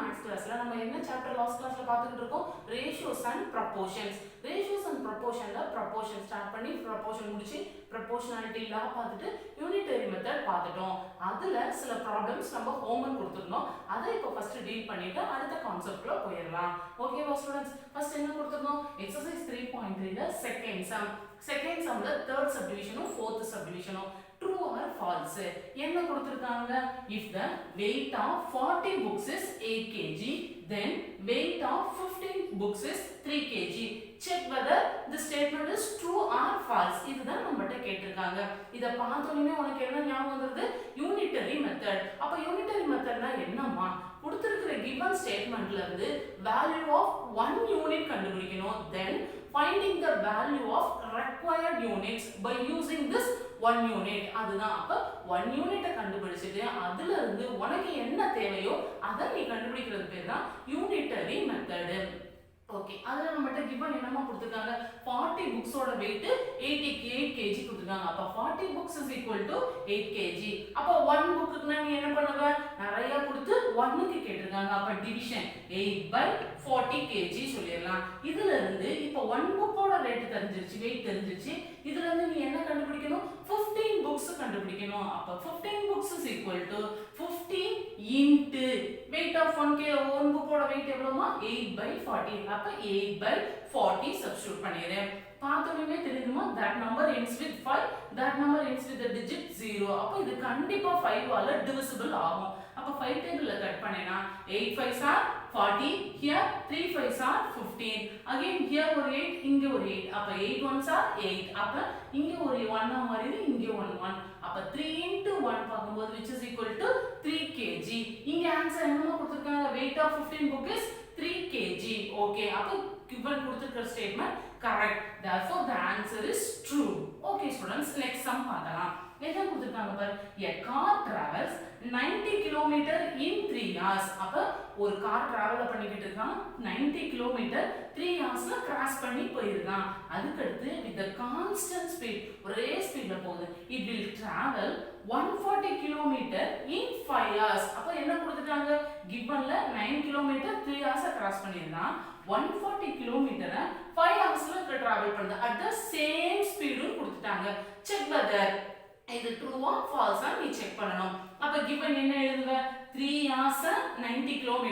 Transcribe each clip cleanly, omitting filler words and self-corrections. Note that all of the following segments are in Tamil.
மேத்ஸ் கிளாஸ்ல நம்ம என்ன சாப்டர் லாஸ்ட் கிளாஸ்ல பார்த்துட்டு இருக்கோம்? Ratios and proportions. Ratios and ப்ரொபோர்ஷன்ல ப்ரொபோர்ஷன் ஸ்டார்ட் பண்ணி ப்ரொபோர்ஷன் முடிச்சு ப்ரொபோர்ஷனாலிட்டி லா பார்த்துட்டு யூனிட்டரி மெத்தட் பார்த்துட்டோம். அதுல சில ப்ராப்ளம்ஸ் நம்ம ஹோம்வொர்க் கொடுத்துருந்தோம். அதை இப்போ ஃபர்ஸ்ட் டீல் பண்ணிட்டு அடுத்த கான்செப்ட்ல போயிடலாம். ஓகேவா ஸ்டூடெண்ட்ஸ்? ஃபர்ஸ்ட் என்ன கொடுத்துருந்தோம்? எக்ஸசைஸ் 3.3ல செகண்ட் சம்ல தேர்ட் சப்டிவிஷனும் ஃபோர்த் சப்டிவிஷனும் true or false என்ன கொடுத்திருக்காங்க? If the weight of 40 books is 8 kg, then weight of 15 books is 3 kg. Check whether the statement is true or false. இதுதான் நம்மகிட்ட கேட்டிருக்காங்க. இத பார்த்தோனே உனக்கு என்ன ஞாபகம் வருது? Unitary method. அப்ப யூனிட்டரி மெத்தட்னா என்னம்மா? கொடுத்திருக்கிற given statementல இருந்து value of 1 unit கண்டுபிடிக்கணும். Then finding the value of required units by using this 1 unit. அதுதான். அப்ப 1 யூனிட்டை கண்டுபிடிச்சிட்டு அதுல இருந்து உனக்கு என்ன தேவையோ அதை நீ கண்டுபிடிக்கிறது பேர் தான் யூனிட்டரி மெத்தட். ஓகே, அதுல நம்மகிட்ட கிவன் என்னமா கொடுத்திருக்காங்க? 40 புக்ஸோட weight 88 kg கொடுத்திருக்காங்க. அப்ப 40 books is equal to 8 kg. அப்ப 1 புக்குக்கு நீ என்ன பண்ணுவ? நிறைய கொடுத்து 1க்கு கேட்டிருக்காங்க. அப்ப டிவிஷன் 8/40 kg சொல்லிடலாம். இதுல இருந்து இப்ப 1 புக்கோட ரேட் தெரிஞ்சிருச்சு, weight தெரிஞ்சிருச்சு. இதுல இருந்து நீ என்ன கண்டுபிடிக்கணும்? 15 books கண்டுபிடிக்கணும். அப்ப 15 books is equal to 15 into weight of 1 புக்கோட weight எவ்வளவுமா? 8/40. அப்ப 8/40 சப்ஸ்டிட்யூட் பண்ணிரேன். பார்த்தோமே தெரியுமா? that number ends with 5, that number ends with the digit 0. அப்ப இது கண்டிப்பா 5 ஆல divisible ஆகும். அப்ப 5 டேபிள்ல cut பண்ணேனா 8 5s are 40, here 3 5s are 15, again here ஒரு 8, இங்க ஒரு 8. அப்ப 8 1s are 8. அப்ப இங்க ஒரு 1 மாறிது, இங்க 1 அப்ப 3 into 1 பாக்கும்போது which is equal to 3 kg. இங்க ஆன்சர் என்னமா கொடுத்திருக்காங்க? weight of 15 book is 3 kg. okay, அப்ப given கொடுத்திருக்கிற statement correct. Therefore the answer is true. okay students, next sum பார்க்கலாம். என்ன கொடுத்திருக்காங்க பாரு? a car travels 90 km in 3 hours. அப்ப ஒரு கார் டிராவல் பண்ணிக்கிட்டு இருக்கான், 90 km 3 hoursல கிராஸ் பண்ணி போயிருக்கான். அதுக்கு அடுத்து with the constant speed, ஒரே ஸ்பீட்ல போகுது, it will travel 140 km in 5 hours. அப்ப என்ன கொடுத்துட்டாங்க? givenல 9 km 3 hoursல கிராஸ் பண்ணிருக்கான், 140 km 5 hoursல டிராவல் பண்ணுது. at the same speed கொடுத்துட்டாங்க. check whether இது true or false நீ செக் பண்ணணும். அப்ப given என்ன எழுதுவ? 3 hours 90 km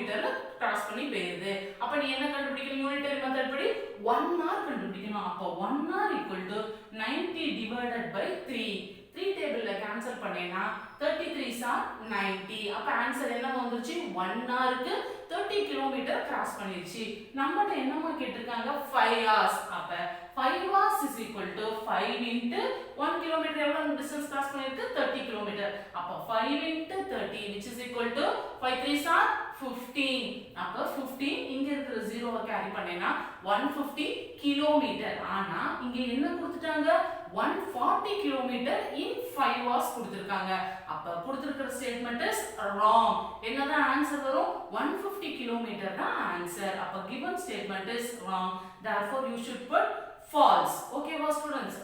கிராஸ் பண்ணி போயிருது. அப்ப நீ என்ன கண்டுபிடிக்கணும்? யூனிட்டரி மெத்தட் படி 1 hour கண்டுபிடிக்கணும். அப்ப 1 hour equal to 90 divided by 3. 3 டேபிள்ல கேன்சல் பண்ணேனா 33s are 90. அப்ப ஆன்சர் என்ன வந்துருச்சு? 1 hourக்கு 30 km கிராஸ் பண்ணிருச்சு. நம்மட்ட என்னமா கேட்டிருக்காங்க? 5 hours. அப்ப 5 hours is equal to 5 into 1 km எவ்வளவு டிஸ்டன்ஸ் கிராஸ் பண்ணிருக்கு? 30 km. அப்ப 5 into 30 which is equal to 5 3s are 15. அப்ப 15 இங்க இருக்கிற 0வை கேரி பண்ணேனா 150 km. ஆனா இங்க என்ன கொடுத்துட்டாங்க? 140 km in 5 hours கொடுத்திருக்காங்க. அப்ப கொடுத்திருக்கிற ஸ்டேட்மென்ட் இஸ் wrong. என்னதான் ஆன்சர் வரும்? 150 km தான் ஆன்சர். அப்ப given statement is wrong. Therefore you should put false. okay வா students?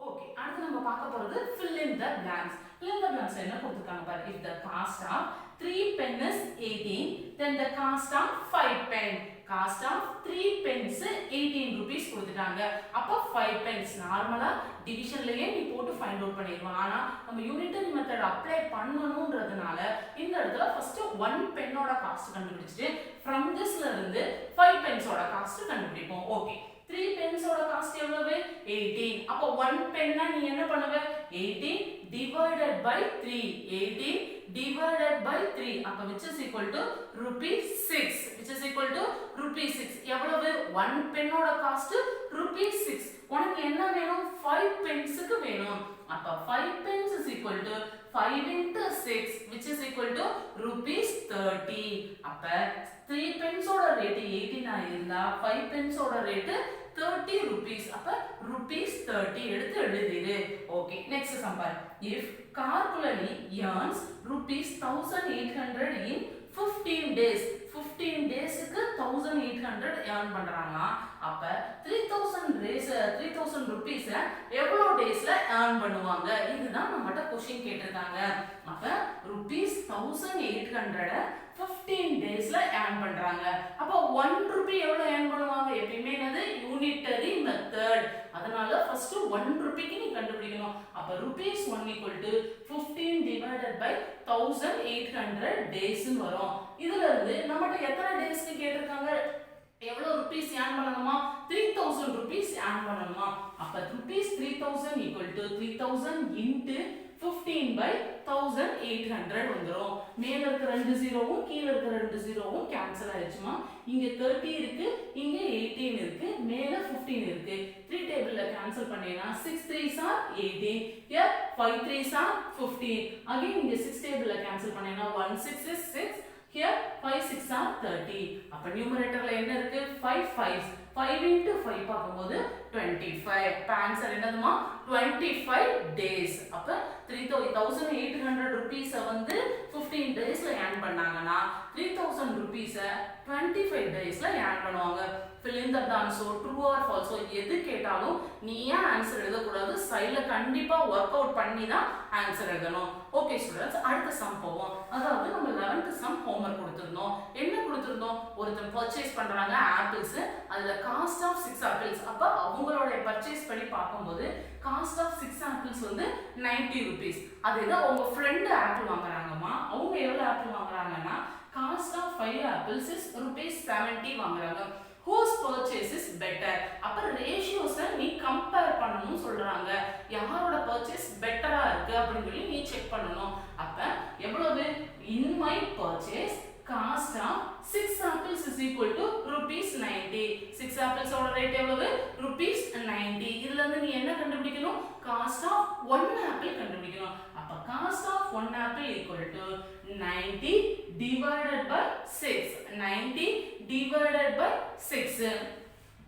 okay, அடுத்து நம்ம பார்க்க போறது fill in the blanks. fill in the blanks என்ன கொடுத்திருக்காங்க பாரு? if the cost of 3 pen is 18, then the cost of 5 pen. cost of 3 pens 18 rupees கொடுத்துட்டாங்க. அப்ப 5 pens நார்மலா டிவிஷன்லயே நீ போட்டு ஃபைண்ட் அவுட் பண்ணிடுவோம். ஆனா நம்ம யூனிட்டரி மெத்தட் அப்ளை பண்ணணும்ன்றதுனால இந்த இடத்துல ஃபர்ஸ்ட் 1 பென்னோட காஸ்ட் கண்டுபிடிச்சிட்டு from thisல இருந்து 5 பென்ஸோட காஸ்ட் கண்டுபிடிப்போம். ஓகே, 3 பென்ஸோட காஸ்ட் எவ்வளவு? 18. அப்ப 1 பென்னா நீ என்ன பண்ணுவ? 18 divided by 3. 18 divided by 3. அப்ப which is equal to rupees 6. which is equal to rupees 6. எவ்வளவு? 1 பென்னோட காஸ்ட் rupees 6. உனக்கு என்ன வேணும்? 5 பென்ஸ்க்கு வேணும். அப்ப 5 pence is equal to 5 into 6 which is equal to rupees 30. அப்ப 3 pence ஓட ரேட் 18 ஆ இருந்தா 5 pence ஓட ரேட் 30 rupees. அப்ப rupees 30 எடுத்து எழுதிரு. ஓகே, நெக்ஸ்ட் சம் பாரு. if Karkulali earns rupees 1800 in 15 days. 15 daysக்கு 1800 earn பண்றாங்க. அப்ப 3000 rupees எவ்வளவு டேஸ்ல earn பண்ணுவாங்க? இதுதான் நம்மட்ட क्वेश्चन கேட்டிருக்காங்க. அப்ப rupees 1800 15 daysல earn பண்றாங்க. அப்ப 1 rupee எவ்வளவு earn பண்ணுவாங்க? எப்பவுமே என்னது unitary method. அதனால first 1 rupeeக்கு நீ கண்டுபிடிக்கணும். அப்ப rupees 1 equal to 15 divided by 1800 days ன்னு வரும். இதுல இருந்து நம்மட்ட எத்தனை டேஸ்க்கு கேட்டிருக்காங்க? எவ்வளவு rupees earn பண்ணணுமா? 3000 rupees earn பண்ணணுமா? அப்ப rupees 3000 equal to 3000 into 15 by 1800 வந்துரும். மேல இருக்க ரெண்டு ஜீரோவும் கீழ இருக்க ரெண்டு ஜீரோவும் கேன்சல் ஆயிடுச்சுமா. இங்க 30 இருக்கு, இங்க 18 இருக்கு, மேல 15 இருக்கு. 3 டேபிள்ல cancel பண்ணேனா 6 3s are 18. here 5 3s are 15. again இங்க 6 டேபிள்ல கேன்சல் பண்ணேனா 1 6 is 6. here 5 6 are 30. அப்ப நியூமரேட்டர்ல என்ன இருக்கு? 5 5s. 5 into 5 பாக்கும்போது 25. அப்ப ஆன்சர் என்னதுமா? 25 days. அப்ப 3800 rupees வந்து 15 daysல earn பண்ணாங்கன்னா 3000 rupees 25 daysல earn பண்ணுவாங்க. fill in the blanks. so true or false எது கேட்டாலும் நீ ஏன் ஆன்சர் எழுத கூடாது? சைடுல கண்டிப்பா வொர்க் அவுட் பண்ணி தான் ஆன்சர் எழுதணும். ஓகே ஸ்டூடண்ட்ஸ், அடுத்த சம் போவோம். அதாவது நம்ம 11th சம் ஹோம்வொர்க் கொடுத்திருந்தோம். என்ன கொடுத்திருந்தோம்? ஒருத்தன் பர்ச்சேஸ் பண்றாங்க ஆப்பிள்ஸ். அதுல காஸ்ட் ஆஃப் 6 ஆப்பிள்ஸ். அப்ப அவங்களோட பர்ச்சேஸ் பண்ணி பார்க்கும்போது காஸ்ட் ஆஃப் 6 ஆப்பிள்ஸ் வந்து 90 rupees. அதேதான் உங்க ஃப்ரெண்ட் ஆப்பிள் வாங்குறாங்கம்மா. அவங்க எவ்வளவு ஆப்பிள் வாங்குறாங்கன்னா cost of 5 apples is rupees 70 வாங்குறாங்க. whose purchase is better? அப்ப ரேஷியோஸ நீ கம்பேர் பண்ணனும் சொல்றாங்க. யாரோட பர்ச்சேஸ் பெட்டரா இருக்கு அப்படினு சொல்லி நீ செக் பண்ணனும். அப்ப எவ்வளவு? in my purchase cost of 6 apples is equal to rupees 90. 6 apples ஓட ரேட் எவ்வளவு? rupees 90. இதுல இருந்து நீ என்ன கண்டுபிடிக்கணும்? cost of 1 apple கண்டுபிடிக்கணும். அப்ப cost of 1 apple equal to 90 divided by 6. 90 divided by 6.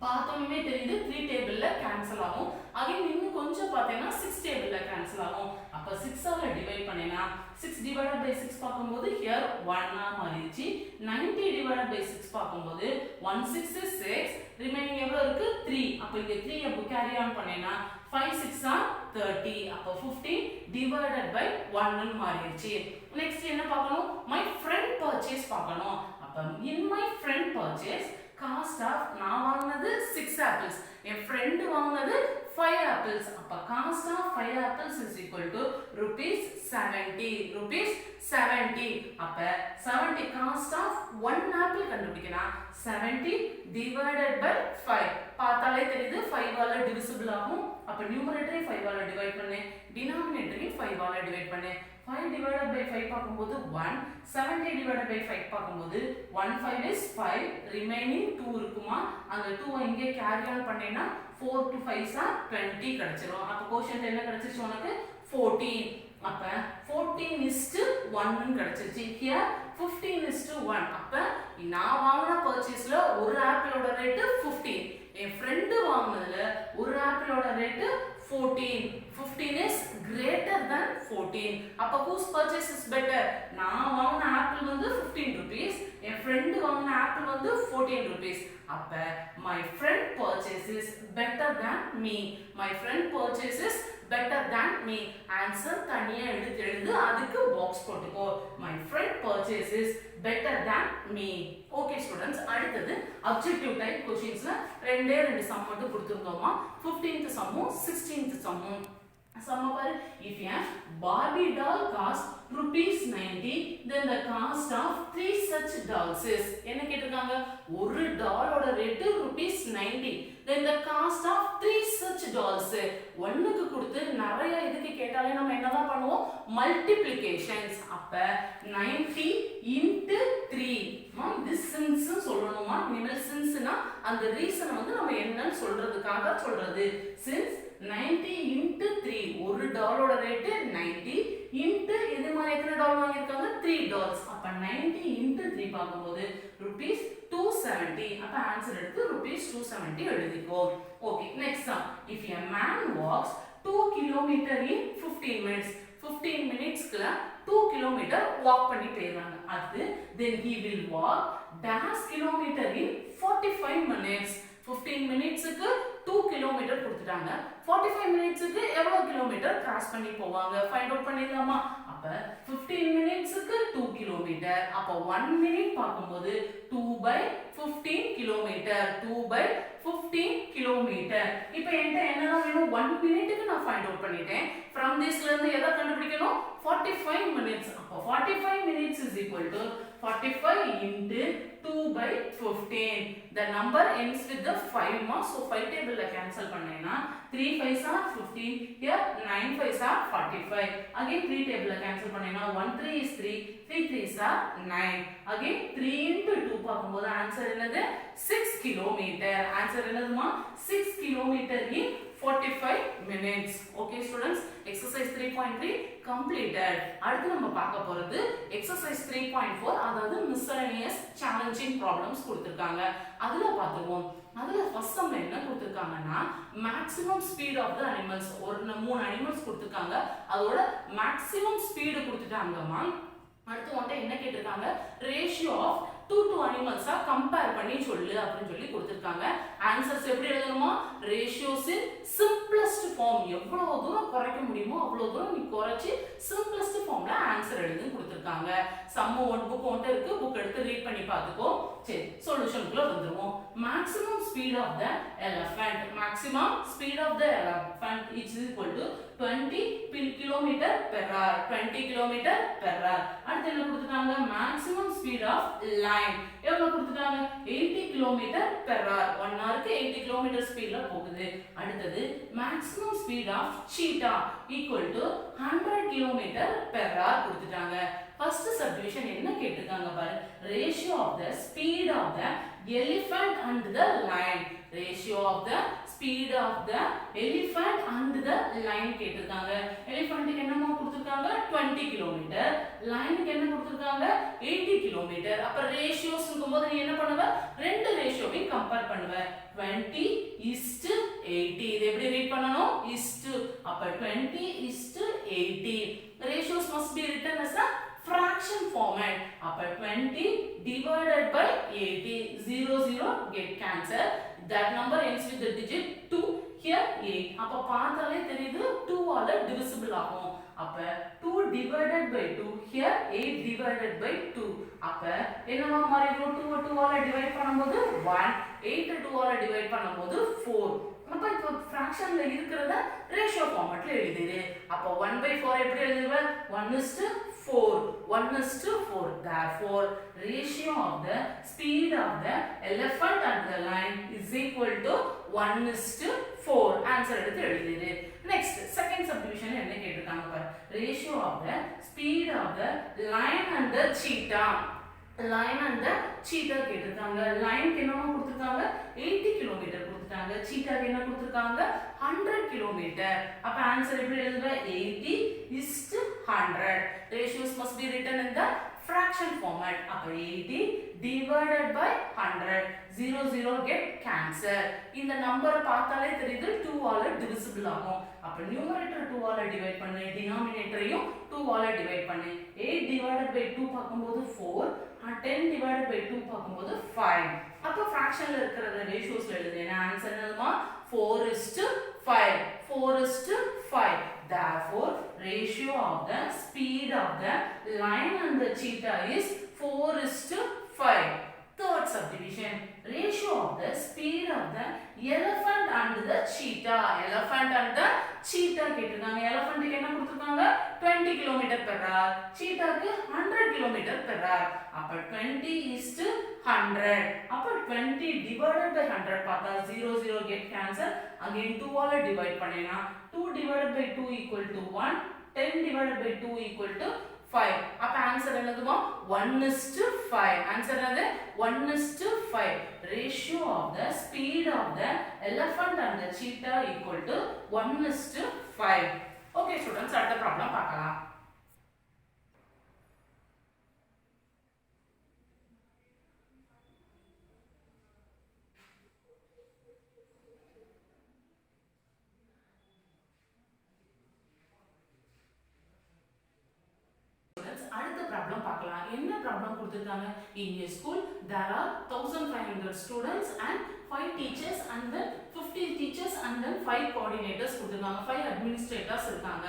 பார்த்தோமே தெரியுது 3 டேபிள்ல கேன்சல் ஆகும். அகைன் இன்னும் கொஞ்சம் பார்த்தேனா 6 டேபிள்ல கேன்சல் ஆகும். அப்ப 6 ஆல டிவைட் பண்ணேனா 6 divided by 6 பாக்கும்போது here 1 ஆ மாறிடுச்சு. 90 divided by 6 பாக்கும்போது 1 6 is 6. ரிமைனிங் எவ்வளவு இருக்கு? 3. அப்ப இங்க 3 அப்ப கேரி ஆன் பண்ணேனா 5 6 are 30. அப்ப 15 divided by 1 ன்னு மாறிடுச்சு. நெக்ஸ்ட் என்ன பார்க்கணும்? my friend purchase பார்க்கணும். அப்ப in my friend purchase cost of நான் வாங்குனது 6 apples, என் friend வாங்குனது 5 apples. அப்ப cost of 5 apples is equal to rupees 70. rupees 70. அப்ப 70 cost of 1 apple கண்டுபிடிக்கணும். 70 divided by 5. பார்த்தாலே தெரியுது 5 ஆல divisible ஆகும். அப்ப நியூமரேட்டரை 5 ஆல டிவைட் பண்ணேன், டினாமினேட்டரை 5 ஆல டிவைட் பண்ணேன். 5 divided by 5 பாக்கும்போது 1. 70 divided by 5 பாக்கும்போது 1 5 is 5. remaining 2 இருக்குமா? அந்த 2 இங்கே கேரி ஆன் பண்ணேனா 4 to 5 are 20 கிடைச்சிரும். அப்ப கோஷன்ட் என்ன கிடைச்சிச்சு உனக்கு? 14. அப்ப 14:1 ன்னு கிடைச்சிருச்சு. here 15:1. அப்ப நான் வாங்குன பர்ச்சேஸ்ல ஒரு ஆப்பிளோட ரேட் 15. என் friend வாங்குனதுல ஒரு ஆப்பிளோட ரேட் 14. 15 is greater than 14. அப்ப whose purchase is better? நான் வாங்குன ஆப்பிள் வந்து 15 rupees, என் friend வாங்குன ஆப்பிள் வந்து 14 rupees. அப்ப my friend purchase is better than me. my friend purchase is better than me. Answer தனியா எடுத்து எழுது, அதுக்கு பாக்ஸ் போட்டுக்கோ. my friend purchase is better than me. Okay students, அடுத்தது அப்ஜெக்டிவ் டைப் क्वेश्चंसல ரெண்டே சம் மட்டும் கொடுத்திருந்தோமா. 15th சம்மும் 16th சம்மும். சம்ம பாரு. if a Barbie doll cost rupees 90, then the cost of 3 such dolls is. என்ன கேட்டிருக்காங்க? ஒரு டாலோட rate rupees 90. then the cost of 3 such dolls. ஒண்ணுக்கு கொடுத்து நிறைய இதுக்கு கேட்டாலே நம்ம என்னதான் பண்ணுவோம்? மல்டிப்ளிகேஷன்ஸ். அப்ப 90 into 3. இது சின்ஸ் சொல்லணுமா? இனிமேல் சின்ஸ்னா அந்த ரீசன் வந்து நம்ம என்னன்னு சொல்றதுக்காக சொல்றது. Since 90 into 3. ஒரு டாலோட ரேட் 90 into இது மாதிரி எத்தனை டால் வாங்கிருக்காங்க? 3 டால்ஸ். அப்ப 90 into 3 பாக்கும்போது rupees 270. அப்ப ஆன்சர் எடுத்து rupees 270 எழுதிக்கோ. Okay, next sum. if a man walks 2 km in 15 minutes. 15 minutesக்குல 2 km walk பண்ணி போயிடுறாங்க. அது then he will walk dash kilometer in 45 minutes. 15 minutesக்கு 2 km கொடுத்துட்டாங்க. 45 minutesக்கு எவ்வளவு கிலோமீட்டர் கிராஸ் பண்ணி போவாங்க? ஃபைண்ட் அவுட் பண்ணிடலாமா? அப்ப அப்ப 15 மினிட்ஸ்க்கு 2 கிலோமீட்டர். அப்ப 1 மினிட் பார்க்கும்போது 2/15 கிலோமீட்டர். 2/15 கிலோமீட்டர். இப்போ என்கிட்ட என்னதான் வேணும்? 1 மினிட்டுக்கு நான் ஃபைண்ட் அவுட் பண்ணிட்டேன். ஃப்ரம் திஸ்ல இருந்து எதை கண்டுபிடிக்கணும்? 45 மினிட்ஸ். அப்போ 45 minutes is equal to 45 into 2/15. The number ends with the 5 marks. So 5 table la cancel பண்ணேனா 3 5s are 15. Here 9 5s are 45. Again 3 table la cancel பண்ணேனா 1 3 is 3. 3 3s are 9. Again 3 into 2 பார்க்கும்போது ஆன்சர் என்னது? 6 கிலோமீட்டர். ஆன்சர் என்னதுமா? 6 kilometre in 45 minutes. Okay students, exercise 3.3 completed. அடுத்து நம்ம பார்க்க போறது exercise 3.4, அதாவது miscellaneous challenging problems கொடுத்திருக்காங்க. அதுல பாத்துவோம். அதுல first sum என்ன கொடுத்திருக்காங்கன்னா maximum speed of the animals. ஒரு 3 animals கொடுத்திருக்காங்க. அதோட maximum speed கொடுத்துட்டாங்கமா. அடுத்து வந்து என்ன கேட்டிருக்காங்க? ratio of two animals compare பண்ணி சொல்லு அப்படினு சொல்லி கொடுத்திருக்காங்க. ஆன்சர்ஸ் எப்படி எழுதணுமா? ratios in simplest form. எவ்வளவு தூரம் குறைக்க முடியுமோ அவ்வளவு தூரம் நீ குறைச்சி simplest formல ஆன்சர் எழுதுன்னு கொடுத்திருக்காங்க. சம் ஒன் புக் ஒன்ட்ட இருக்கு. புக் எடுத்து ரீட் பண்ணி பாத்துக்கோ. சரி, சொல்யூஷனுக்குள்ள வந்துருவோம். maximum speed of the elephant. maximum speed of the elephant is equal to 20 km per hour. 20 km per hour. அடுத்து என்ன கொடுத்திருக்காங்க? maximum speed of lion. எவ்வளவு கொடுத்திருக்காங்க? 80 km per hour. 1 ஹவருக்கு 80 km ஸ்பீட்ல போகுது. அடுத்தது maximum speed of cheetah equal to 100 km per hour கொடுத்துட்டாங்க. First subdivision என்ன கேட்டிருக்காங்க பாரு? ratio of the speed of the elephant and the lion. ratio of the speed of the elephant and the lion கேட்டிருக்காங்க. elephantக்கு என்னமா கொடுத்திருக்காங்க? 20 km. lionக்கு என்ன கொடுத்திருக்காங்க? 80 km. அப்ப ratios இருக்கும்போது நீ என்ன பண்ணுவ? ரெண்டு ரேஷியோவையும் கம்பேர் பண்ணுவ. 20:80. இது எப்படி ரீட் பண்ணனும்? அப்ப 20:80. ratios must be written as a fraction format. அப்ப 20 divided by 80. 0 get cancel. That number ends with the digit 2. Here 8. அப்ப பார்த்தாலே தெரியுது 2 ஆல divisible ஆகும். அப்ப 2 divided by 2. Here 8 divided by 2. அப்ப என்னவா மாறிடும்? 2 ஆல டிவைட் பண்ணும்போது 1. 8 2 ஆல டிவைட் பண்ணும்போது 4. அப்ப இப்போ ஃபிராக்ஷன்ல இருக்குறத ரேஷியோ ஃபார்மட்ல எழுதிரு. அப்ப 1/4 எப்படி எழுதுவ? 1:4. 1:4. Therefore ratio of the speed of the elephant and the lion is equal to 1:4. Answer எடுத்து எழுதிரு. Next second subdivision என்ன கேட்டிருக்காங்க பாரு? ratio of the speed of the lion and the cheetah. lion and the cheetah கேட்டிருக்காங்க. lionக்கு என்னமா கொடுத்திருக்காங்க? 80 km கொடுத்துட்டாங்க. cheetah என்ன கொடுத்திருக்காங்க? 100 km. அப்ப ஆன்சர் எப்படி எழுதுவ? 80:100. ratios must be written in the fraction format. அப்ப 80 divided by 100. 0 get cancel. இந்த நம்பரை பார்த்தாலே தெரியுது 2 ஆல divisible ஆகும். அப்ப numerator 2 ஆல டிவைட் பண்ணு, denominatorையும் 2 ஆல டிவைட் பண்ணு. 8 divided by 2 பார்க்கும்போது 4, 10 divided by 2 பார்க்கும்போது 5. அப்ப ஃபிராக்ஷன்ல இருக்கிறத ரேஷியோஸ்ல எழுதுனா ஆன்சர் என்னதுமா? 4:5. 4:5. Therefore ratio of the speed of the lion and the cheetah is 4:5. Third subdivision, ratio of the speed of the elephant and the cheetah. Elephant and the cheetah கேட்டிருக்காங்க. elephantக்கு என்ன கொடுத்திருக்காங்க? 20 km per hour. cheetahக்கு 100 km per hour. அப்ப 20:100. அப்ப 20 divided by 100 பார்த்தா 0 get cancel. again 2 ஆல divide பண்ணேனா 2 divided by 2 equal to 1. 10 divided by 2 equal to 5. அப்ப ஆன்சர் என்னதுமா? 1:5. ஆன்சர் என்னது? 1:5. ratio of the speed of the elephant and the cheetah equal to 1:5. okay students, அடுத்த ப்ராப்ளம் பார்க்கலாம். என்ன ப்ராப்ளம் கொடுத்திருக்காங்க? in a school there are 1500 students and 5 teachers and then 50 teachers and then 5 coordinators கொடுத்திருக்காங்க. 5 administrators இருக்காங்க.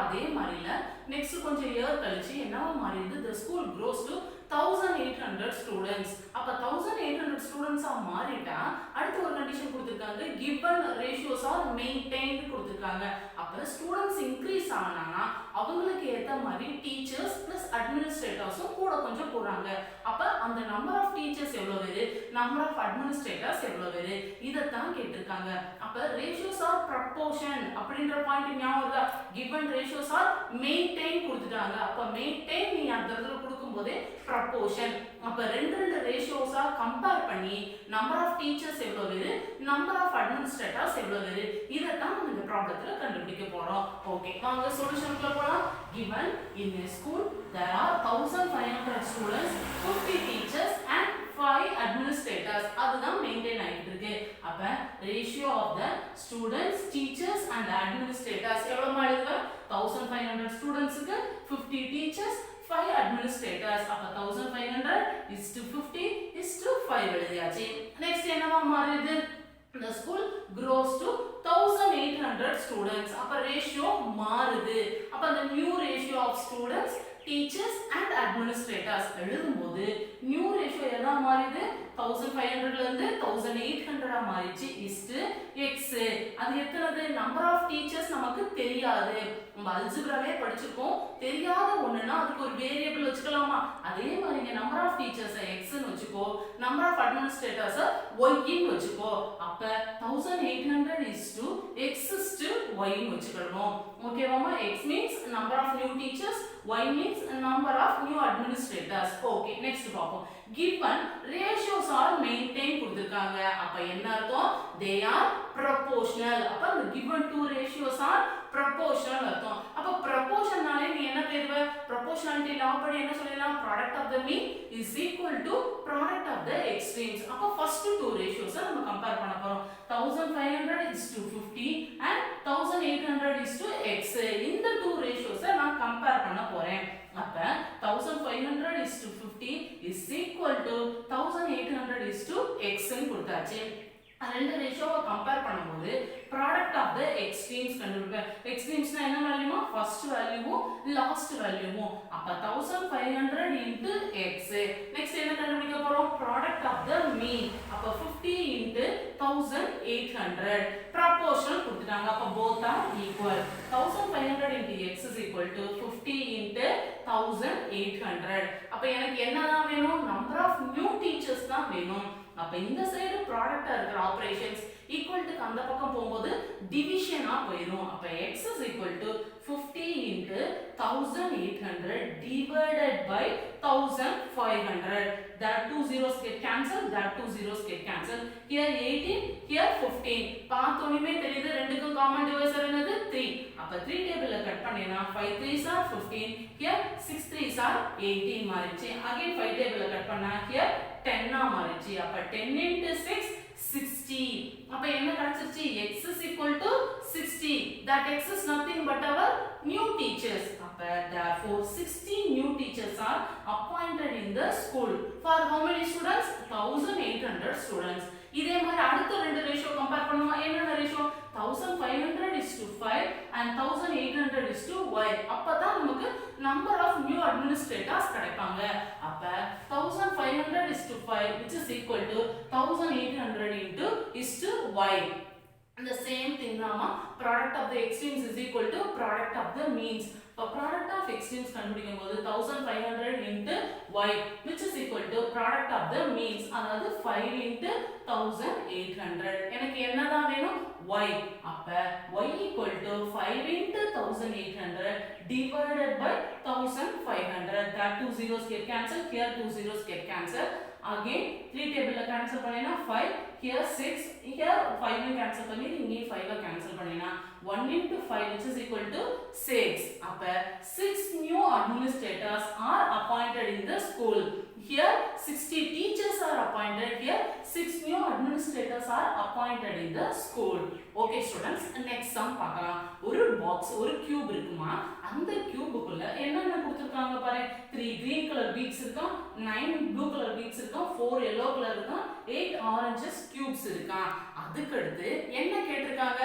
அதே மாதிரில நெக்ஸ்ட் கொஞ்சம் இயர் கழிச்சு என்னவா மாறிடுது the school grows to 1800 students. அப்ப 1800 ஸ்டூடண்ட்ஸா மாறிட்டா அடுத்து ஒரு கண்டிஷன் கொடுத்திருக்காங்க given ratios are maintained கொடுத்திருக்காங்க. அப்ப ஸ்டூடண்ட்ஸ் இன்க்ரீஸ் ஆனானா அவங்களுக்கு ஏத்த மாதிரி டீச்சர்ஸ் பிளஸ் அட்மினிஸ்ட்ரேட்டர்ஸும் கூட கொஞ்சம் போறாங்க. அப்ப அந்த நம்பர் ஆஃப் டீச்சர்ஸ் எவ்வளவு வேறு, நம்பர் ஆஃப் அட்மினிஸ்ட்ரேட்டர்ஸ் எவ்வளவு வேறு, இதைத்தான் கேட்டிருக்காங்க. அப்ப ரேஷியோஸ் ஆர் ப்ரப்போர்ஷன் அப்படின்ற பாயிண்ட் ஞாபகம் வருதா? given ratios are maintained கொடுத்துட்டாங்க. அப்ப maintain நீ அந்த இடத்துல கொடுக்கும்போது ப்ரப்போர்ஷன். அப்ப ரெண்டு ரேஷியோஸா கம்பேர் பண்ணி நம்பர் ஆஃப் டீச்சர்ஸ் எவ்வளவு வேறு, நம்பர் ஆஃப் அட்மினிஸ்ட்ரேட்டர்ஸ் எவ்வளவு வேறு, இதைத்தான் நம்ம இந்த ப்ராப்ளத்துல கண்டுபிடிக்க போறோம். ஓகே, வாங்க சொல்யூஷனுக்குள்ள போலாம். given in a school there are 1500 students, 50 teachers and 5 administrators. அதுதான் மெயின்டைன் ஆயிட்டு இருக்கு. அப்ப ratio of the students, teachers and administrators எவ்வளவு மாறுது? 1500 ஸ்டூடண்ட்ஸ்க்கு 50 டீச்சர்ஸ் 5 administrators. அப்ப 1500 is to 50 is to 5 எழுதியாச்சு. நெக்ஸ்ட் என்னவா மாறுது? the school grows to 1800 students. அப்ப ரேஷியோ மாறுது. அப்ப the new ratio of students, teachers and administrators எழுதும்போது நியூ ரேஷியோ என்ன மாறுது? 1500 ல இருந்து 1800 ஆ மாறிச்சு is to x. அது எத்தனை? நம்பர் ஆஃப் டீச்சர்ஸ் நமக்கு தெரியாது. நம்ம அல்ஜிப்ராவே படிச்சிருக்கோம். தெரியாத ஒண்ணுனா அதுக்கு ஒரு வேரியபிள் வச்சுக்கலாமா? அதே மாதிரி இங்க நம்பர் ஆஃப் டீச்சர்ஸ் x ன்னு வச்சுக்கோ, நம்பர் ஆஃப் அட்மினிஸ்ட்ரேட்டர்ஸ் y ன்னு வச்சுக்கோ. அப்ப 1800 is to x is to y ன்னு வச்சுக்கணும். ஓகேவாமா? x means number of new teachers, y means number of new administrators. Okay, next பாப்போம். given ratios are maintained கொடுத்திருக்காங்க. அப்ப என்ன அர்த்தம்? they are proportional. அப்ப the given two ratios are proportional அர்த்தம். அப்ப proportionனாலே நீ என்ன தேடுவ? proportionality law படி என்ன சொல்லலாம்? product of the mean is equal to product of the extremes. அப்ப first two ratios நம்ம கம்பேர் பண்ண போறோம். 1500 is to 50 and 1800 is to x. இந்த two ratios நான் கம்பேர் பண்ண போறேன். அப்ப 1500 is to 50 is equal to 1800 is to x ன்னு கொடுத்தாச்சு. ரெண்டு ரேஷியோவை கம்பேர் பண்ணும்போது ப்ராடக்ட் ஆஃப் த எக்ஸ்ட்ரீம்ஸ் கண்டுபிடிப்பேன். எக்ஸ்ட்ரீம்ஸ்னா என்ன வேல்யூமா? ஃபர்ஸ்ட் வேல்யூவும் லாஸ்ட் வேல்யூவும். அப்ப 1500 into x. நெக்ஸ்ட் என்ன கண்டுபிடிக்க போறோம்? ப்ராடக்ட் ஆஃப் த மீன். அப்ப 50 into 1800. ப்ரொபோர்ஷனல் கொடுத்துட்டாங்க. அப்ப both are equal. 1500 into x is equal to 50 into 1800. அப்ப எனக்கு என்னதான் வேணும்? நம்பர் ஆஃப் நியூ டீச்சர்ஸ் தான் வேணும். அப்ப இந்த சைடு ப்ராடக்ட்டா இருக்கிற ஆபரேஷன்ஸ் ஈக்குவல் டு அந்த பக்கம் போகும்போது டிவிஷனா போயிடும். அப்ப x is equal to 50 into 1800 divided by 1500. That two zeros get cancelled, that two zeros get cancelled. Here 18, here 15. பார்த்தோனே தெரியுது ரெண்டுக்கும் காமன் டிவைசர் என்னது? 3. அப்ப 3 டேபிள்ல cut பண்ணேனா 5 3s are 15. Here 6 3s are 18 மாறிச்சு. Again 5 டேபிள்ல கட் பண்ணா here 10 ஆ மாறிச்சு. அப்ப 10 into 6 60. அப்ப என்ன கிடைச்சிருச்சு? x is equal to 60. That x is nothing but our new teachers. அப்ப therefore 60 new teachers are appointed in the school. For how many students? 1800 students. இதே மாதிரி அடுத்த ரெண்டு ரேஷியோ கம்பேர் பண்ணுமா? என்னென்ன ratio? 1500 is to 5 and 1800 is to y. அப்பதான் நமக்கு number of new administrators கிடைப்பாங்க. அப்ப 1500 is to 5 which is equal to 1800 into is to y. And the same thing நாம product of the extremes is equal to product of the means. For product of extremes கண்டுபிடிக்கும் போது 1500 into y which is equal to product of the means. அதாவது 5 into 1800. எனக்கு என்னதான் வேணும்? y. அப்ப y equal to 5 into 1800 divided by 1500. That two zeros get cancelled. Here two zeros get cancelled. Again 3 டேபிள்ல கேன்சல் பண்ணினா 5. Here 6. Here 5 cancel பண்ணி இங்கே 5 cancel பண்ணினா 1 into 5 which is equal to 6. அப்ப 6 new administrators are appointed in the school. Here 60 teachers are appointed. Here 6 new administrators are appointed in the school. Okay students, next sum பார்க்கலாம். ஒரு பாக்ஸ், ஒரு கியூப் இருக்குமா? அந்த கியூபுக்குள்ள என்னென்ன கொடுத்திருக்காங்க பாரு. 3 green color beads இருக்கும், 9 blue color beads இருக்கும், 4 yellow color இருக்கா 8 oranges cubes இருக்கா அதுக்கு அடுத்து என்ன கேட்டிருக்காங்க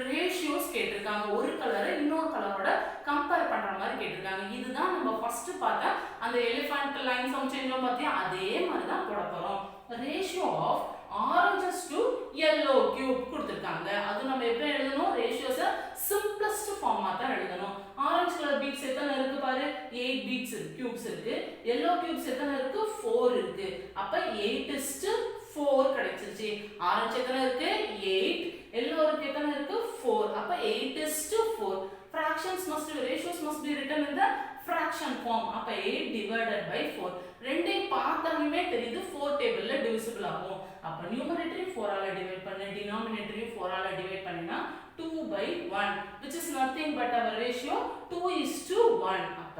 ரேஷியோஸ் கேட்டிருக்காங்க ஒரு கலரை இன்னொரு கலரோட கம்பேர் பண்ற மாதிரி கேட்டிருக்காங்க இதுதான் நம்ம ஃபர்ஸ்ட் பார்த்த அந்த எலிஃபண்ட் லைன் சம் சேஞ்ச் பார்த்தியா அதே மாதிரி தான் போட போறோம் ratio of oranges to yellow cube கொடுத்திருக்காங்க அது நம்ம எப்படி எழுதணும் ரேஷியோஸை simplest ஃபார்மா தான் எழுதணும் ஆரஞ்சு கலர் பீட்ஸ் எத்தனை இருக்கு பாரு 8 பீட்ஸ் கியூப்ஸ் இருக்கு yellow cubes எத்தனை இருக்கு 4 இருக்கு அப்ப 8:4 கிடைச்சிருச்சு ஆரஞ்சு எத்தனை இருக்கு 8 yellow இருக்கு எத்தனை இருக்கு 4 அப்ப 8:4 fractions must be ratios must be written in the fraction form அப்ப 8 divided by 4 ரெண்டையும் பார்த்தாலுமே தெரியுது 4 டேபிள்ல டிவிசிபிள் ஆகும் அப்ப நியூமரேட்டரை 4 ஆல டிவைட் பண்ண டினாமினேட்டரை 4 ஆல டிவைட் பண்ணினா 2/1 which is nothing but our ratio 2:1 அப்ப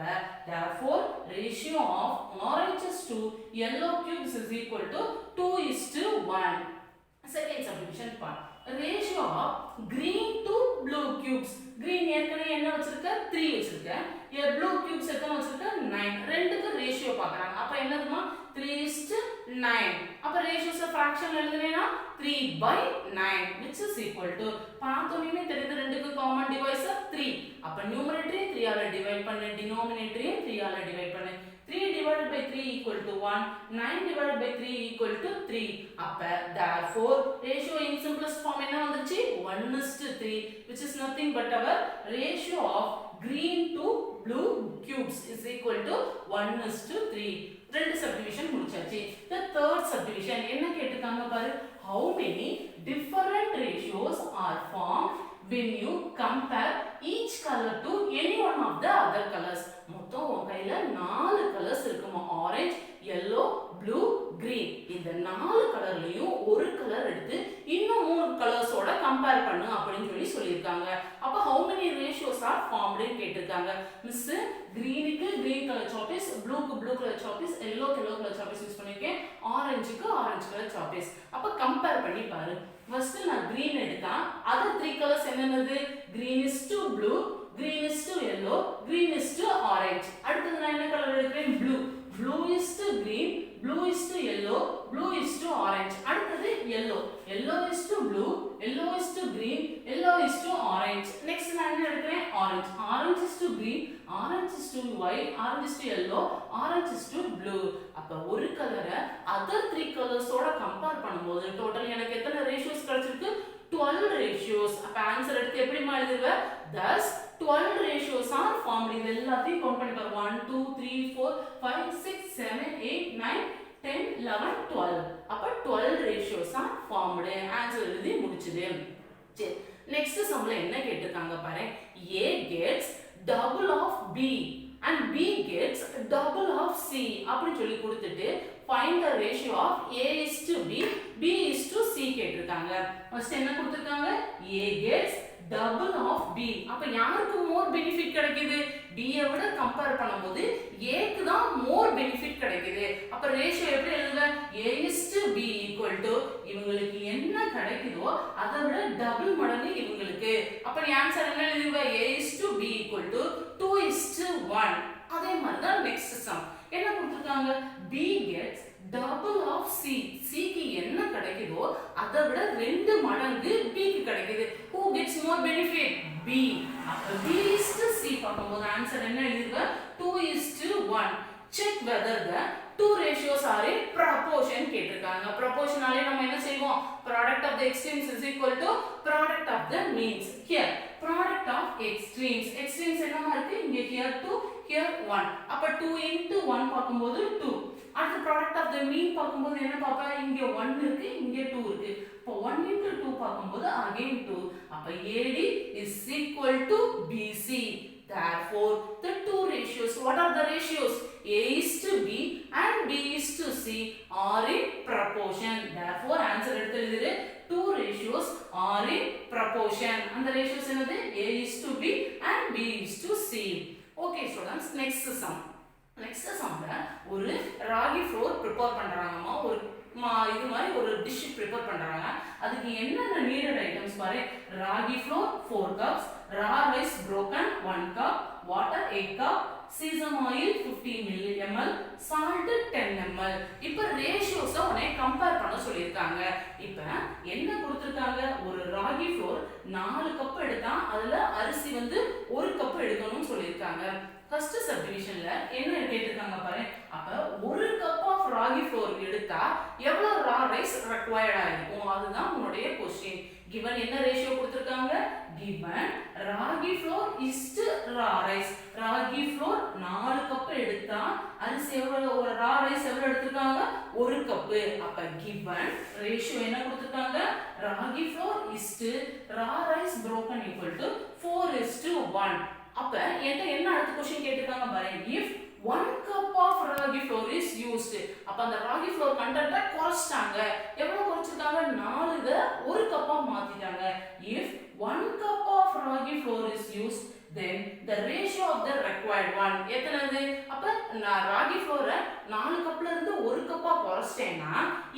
therefore ratio of oranges to yellow cubes is equal to 2:1 second subdivision part ratio of green to blue cubes green ஏற்கனவே என்ன வச்சிருக்க 3 வச்சிருக்க blue cubes எத்தனை வச்சிருக்க 9 ரெண்டுக்கு ரேஷியோ பார்க்கறாங்க அப்ப என்னதுமா 3:9 அப்ப ratios fraction எழுதுனேனா 3/9 which is equal to பார்த்தோமே தெரியுது ரெண்டுக்கு காமன் டிவைசர் 3 அப்ப நியூமரேட்டரை 3 ஆல டிவைட் பண்ணு டினாமினேட்டரை 3 ஆல டிவைட் பண்ணு 3 divided by 3 equal to 1 9 divided by 3 equal to 3 அப்ப therefore ratio in simplest form என்ன வந்துருச்சு 1:3 which is nothing but our ratio of green to blue cubes is equal to 1:3 ரெண்டு subdivision முடிச்சாச்சு the third subdivision என்ன கேட்டிருக்காங்க பாரு how many different ratios are formed when you compare each color to any one of the other colors மொத்தம் உன் கையில 4 கலர்ஸ் இருக்குமா ஆரஞ்சு yellow blue green இந்த 4 கலர்லயும் ஒரு கலர் எடுத்து இன்னும் 3 கலர்ஸோட கம்பேர் பண்ணு அப்படினு சொல்லிருக்காங்க அப்ப how many ratios are formed ன்னு கேட்டிருக்காங்க மிஸ் greenக்கு green color choppies blueக்கு blue color choppies yellowக்கு yellow color choppies யூஸ் பண்ணிருக்கேன் ஆரஞ்சுக்கு orange color choppies அப்ப கம்பேர் பண்ணி பாரு ஃபர்ஸ்ட் நான் green எடுத்தா other 3 colors என்னென்னது green is to blue green is to yellow green is to orange அடுத்து நான் என்ன கலர் எடுக்கிறேன் blue blue is to green blue is to yellow blue is to orange அடுத்து yellow yellow is to blue yellow is to green yellow is to orange next நான் என்ன எடுக்கிறேன் orange orange is to green orange is to white orange is to yellow orange is to blue அப்ப ஒரு கலரை other 3 colors ஓட கம்பேர் பண்ணும்போது டோட்டல் எனக்கு எத்தனை ரேஷியோஸ் கிடைச்சிருக்கு 12 ratios அப்ப ஆன்சர் எடுத்து எப்படி எழுதுவ thus 12 ratios are formed இது எல்லாத்தையும் கவுண்ட் பண்ணி பாரு 1 2 3 4 5 6 7 8 9 10 11 12 அப்ப 12 ratios are formed ஆன்சர் எழுதி முடிச்சது சரி நெக்ஸ்ட் சம்ல என்ன கேட்டிருக்காங்க பாரு A gets double of B and B gets double of C அப்படி சொல்லி கொடுத்துட்டு find the ratio of A is to B B is to C கேட்டிருக்காங்க ஃபர்ஸ்ட் என்ன கொடுத்திருக்காங்க A gets double of B அப்ப யாருக்கு more benefit கிடைக்குது B ஐ விட கம்பேர் பண்ணும்போது A க்கு தான் more benefit கிடைக்குது அப்ப ரேஷியோ எப்படி எழுதுவ A is to B equal to இவங்களுக்கு என்ன கிடைக்குதோ அதை விட டபுள் மடங்கு இவங்களுக்கு அப்ப நீ ஆன்சர் என்ன எழுதுவ A is to B equal to 2:1 அதே மாதிரி தான் நெக்ஸ்ட் சம் என்ன கொடுத்திருக்காங்க B gets double of C C க்கு என்ன கிடைக்குதோ அதை விட 2 மடங்கு B க்கு கிடைக்குது who gets more benefit B அப்ப B is to C பார்க்கும்போது ஆன்சர் என்ன எழுதுவ 2:1 check whether the two ratios are in proportion கேட்டிருக்காங்க proportionally நம்ம என்ன செய்வோம் product of the extremes is equal to product of the means here product of extremes extremes என்னமா இருக்கு இங்க here 2 here 1 அப்ப 2 into 1 பார்க்கும்போது 2 அடுத்து product of the mean பார்க்கும்போது என்ன பாப்பா இங்க 1 இருக்கு இங்க 2 இருக்கு அப்ப 1 into 2 பார்க்கும்போது again 2 அப்ப AD is equal to BC therefore the two ratios what are the ratios A is to B and B is to C are in proportion therefore answer எடுத்து எழுதிரு two ratios are in proportion and the ratios என்னது A is to B and B is to C okay students next sum next சம்ல ஒரு ராகி ஃப்ளோர் ப்ரிப்பேர் பண்றாங்கமா ஒரு இது மாதிரி ஒரு டிஷ் ப்ரிப்பேர் பண்றாங்க அதுக்கு என்னென்ன நீடட் ஐட்டம்ஸ் பாரு ragi flour 4 cups raw rice broken 1 cup water 8 cup sesame oil 50 ml salt 10 ml இப்போ ரேஷியோஸை கம்பேர் பண்ண சொல்லியிருக்காங்க. இப்ப என்ன கொடுத்திருக்காங்க, ஒரு ராகி ஃப்ளோர் 4 கப் எடுத்தா அதுல அரிசி வந்து 1 கப் எடுக்கணும்னு சொல்லியிருக்காங்க. ஃபர்ஸ்ட் சப்டிவிஷன்ல என்ன கேட்டிருக்காங்க பாரு. அப்ப 1 கப் ஆஃப் ராகி ஃப்ளோர் எடுத்தா எவ்வளவு ரா ரைஸ் ரெக்வயர்டா இருக்கும், அதுதான் உங்களுடைய क्वेश्चन. given என்ன ரேஷியோ கொடுத்திருக்காங்க, given ragi flour raw rice. Ragi flour 4 cup எடுத்தா அரிசி எவ்வளவு, ஒரு ரா ரைஸ் எவ்வளவு எடுத்துருக்காங்க, 1 கப். அப்ப given ரேஷியோ என்ன கொடுத்திருக்காங்க, ragi flour raw rice broken equal to 4:1. அப்ப என்ன அடுத்த क्वेश्चन கேட்டிருக்காங்க பாருங்க. if 1 cup of ragi flour is used. அப்ப அந்த ராகி flour கண்டென்ட்ட குறைச்சிட்டாங்க. எவ்வளவு குறைச்சிட்டாங்க, 4 1 கப்பா மாத்திட்டாங்க. if 1 cup of ragi flour is used, then the ratio of the required one எத்தனது. அப்ப நான் ராகி flour 4 கப்ல இருந்து 1 கப்பா குறைச்சிட்டேன்னா